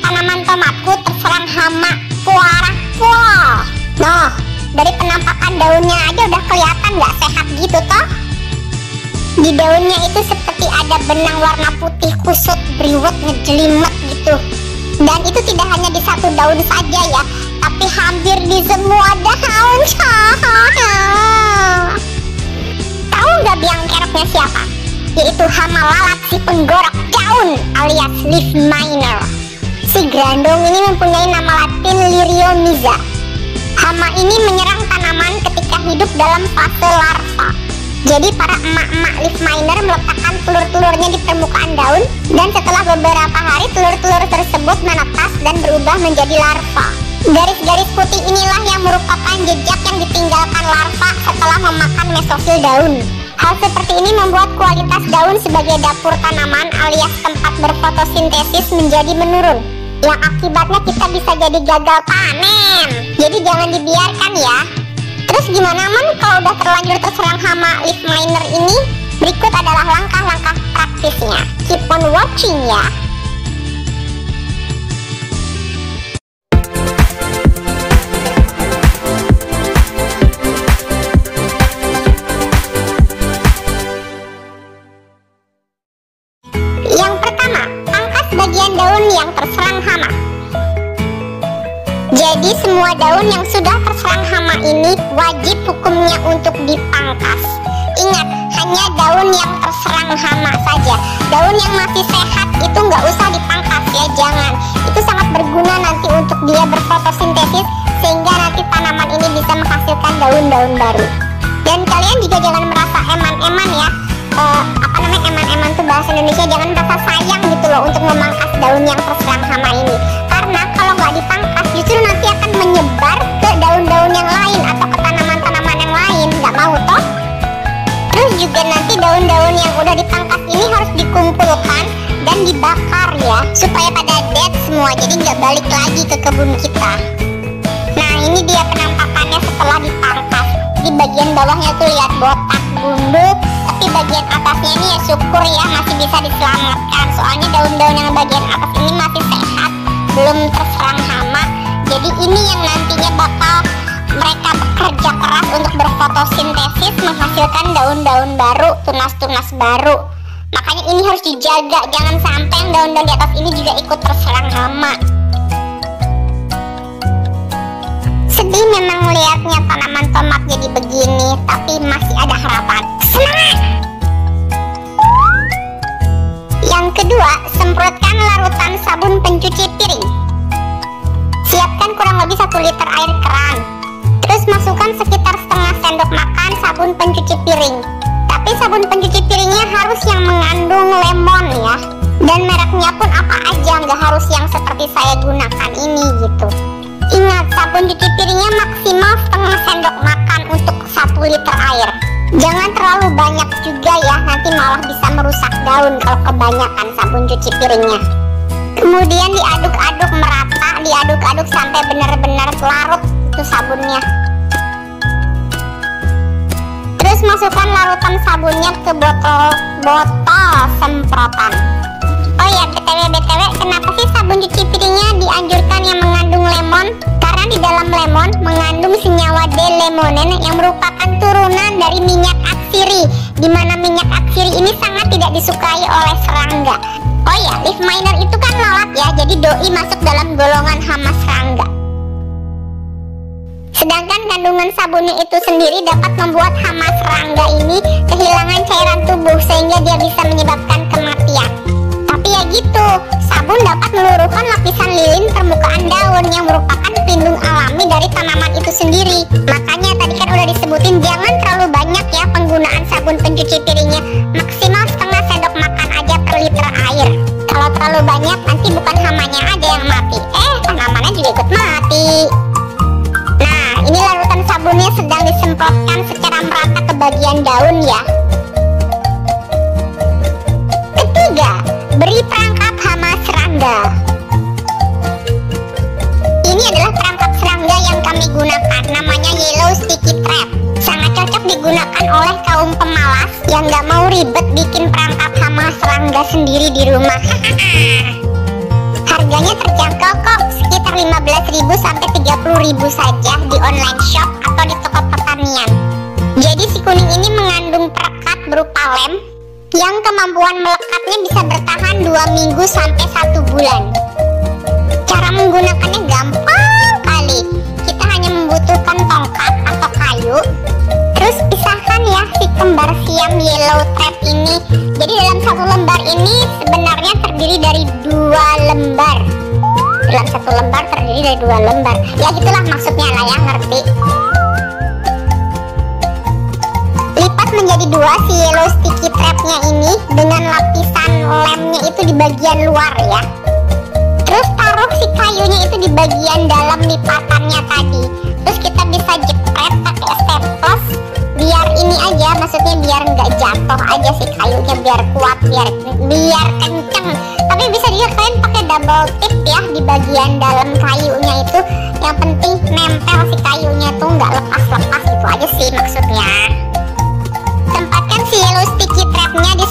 tanaman tomatku terserang hama Puara. Noh, dari penampakan daunnya aja udah kelihatan nggak sehat gitu toh. Di daunnya itu seperti ada benang warna putih kusut beriwet ngejelimet gitu. Dan itu tidak hanya di satu daun saja ya, tapi hampir di semua daun. Tahu nggak biang keroknya siapa? Yaitu hama lalat si penggorok daun alias leaf miner. Si grandong ini mempunyai nama latin Liriomiza. Hama ini menyerang tanaman ketika hidup dalam fase larva. Jadi para emak-emak leaf miner meletakkan telur-telurnya di permukaan daun, dan setelah beberapa hari telur-telur tersebut menetas dan berubah menjadi larva. Garis-garis putih inilah yang merupakan jejak yang ditinggalkan larva setelah memakan mesofil daun. Hal seperti ini membuat kualitas daun sebagai dapur tanaman alias tempat berfotosintesis menjadi menurun, yang akibatnya kita bisa jadi gagal panen. Jadi jangan dibiarkan ya. Terus gimana man kalau udah terlanjur terserang hama leaf miner ini? Berikut adalah langkah-langkah praktisnya. Keep on watching ya. Yang pertama, pangkas bagian daun yang terserang hama. Jadi semua daun yang sudah terserang hama ini wajib hukumnya untuk dipangkas. Ingat, hanya daun yang terserang hama saja. Daun yang masih sehat itu nggak usah dipangkas ya, jangan. Itu sangat berguna nanti untuk dia berfotosintesis, sehingga nanti tanaman ini bisa menghasilkan daun-daun baru. Dan kalian juga jangan merasa eman-eman ya. Eman-eman tuh bahasa Indonesia, jangan merasa sayang gitu loh untuk memangkas daun yang terserang hama ini. Karena kalau nggak dipangkas justru nanti akan menyebar ke daun-daun yang lain atau ke tanaman-tanaman yang lain. Nggak mau toh? Terus juga nanti daun-daun yang udah dipangkas ini harus dikumpulkan dan dibakar ya, supaya pada dead semua, jadi nggak balik lagi ke kebun kita. Nah ini dia penampakannya setelah dipangkas. Di bagian bawahnya tuh lihat botak gundul, tapi bagian atasnya ini ya syukur ya masih bisa diselamatkan. Soalnya daun-daun yang bagian atas ini masih sehat, belum terserang hama. Jadi ini yang nantinya bakal mereka bekerja keras untuk berfotosintesis, menghasilkan daun-daun baru, tunas-tunas baru. Makanya ini harus dijaga, jangan sampai yang daun-daun di atas ini juga ikut terserang hama. Sedih memang melihatnya tanaman tomat jadi begini, tapi masih ada harapan. Semangat! Yang kedua, semprotkan larutan sabun pencuci piring. Siapkan kurang lebih 1 liter air keran. Terus masukkan sekitar setengah sendok makan sabun pencuci piring. Tapi sabun pencuci piringnya harus yang mengandung lemon ya. Dan mereknya pun apa aja, nggak harus yang seperti saya gunakan ini gitu. Ingat, sabun cuci piringnya maksimal setengah sendok makan untuk 1 liter air. Jangan terlalu banyak juga ya, nanti malah bisa merusak daun kalau kebanyakan sabun cuci piringnya. Kemudian diaduk-aduk merata, diaduk-aduk sampai benar-benar larut itu sabunnya. Terus masukkan larutan sabunnya ke botol semprotan. Oh ya, BTW, kenapa sih sabun cuci piringnya dianjurkan yang mengandung lemon? Karena di dalam lemon mengandung senyawa D-lemonen yang merupakan turunan dari minyak atsiri, di mana minyak atsiri ini sangat tidak disukai oleh serangga. Oh ya, leaf miner itu kan lalat ya, jadi doi masuk dalam golongan hama serangga. Sedangkan kandungan sabunnya itu sendiri dapat membuat hama serangga ini kehilangan cairan tubuh, sehingga dia bisa menyebabkan kematian. Tapi ya gitu, sabun dapat meluruhkan lapisan lilin permukaan daun yang merupakan pelindung alami dari tanaman itu sendiri. Makanya tadi kan udah disebutin, jangan terlalu banyak ya penggunaan sabun pencuci piringnya, maksimal setengah sendok makan aja per liter air. Kalau terlalu banyak nanti bukan hamanya aja yang mati, tanamannya juga ikut mati. Nah, ini larutan sabunnya sedang disemprotkan secara merata ke bagian daun ya. Ketiga, beri perangkap hama serangga. Ini adalah perangkap serangga yang kami gunakan, namanya Yellow Sticky Trap. Sangat cocok digunakan oleh kaum pemalas yang gak mau ribet bikin perangkap hama serangga sendiri di rumah. Harga Harganya terjangkau kok, sekitar 15.000 sampai 30.000 saja di online shop atau di toko pertanian. Jadi si kuning ini mengandung perekat berupa lem yang kemampuan melekatnya bisa bertahan 2 minggu sampai 1 bulan. Cara menggunakannya gampang kali. Kita hanya membutuhkan tongkat atau kayu. Terus pisahkan ya si kembar siam yellow trap ini. Jadi dalam satu lembar ini sebenarnya terdiri dari 2 lembar. Dalam satu lembar terdiri dari 2 lembar. Ya gitulah maksudnya lah ya, ngerti. Lipat menjadi 2 si yellow sticky trapnya ini dengan lapisan lemnya itu di bagian luar ya. Terus taruh si kayunya itu di bagian dalam lipatannya tadi. Terus kita bisa jepret pakai staples biar ini aja, maksudnya biar nggak jatuh aja si kayunya, biar kuat, biar kenceng. Tapi bisa juga kalian pakai double tip ya di bagian dalam kayunya itu. Yang penting nempel si kayunya tuh nggak lepas-lepas, gitu aja sih maksudnya. Tempatkan si yellow sticky trapnya di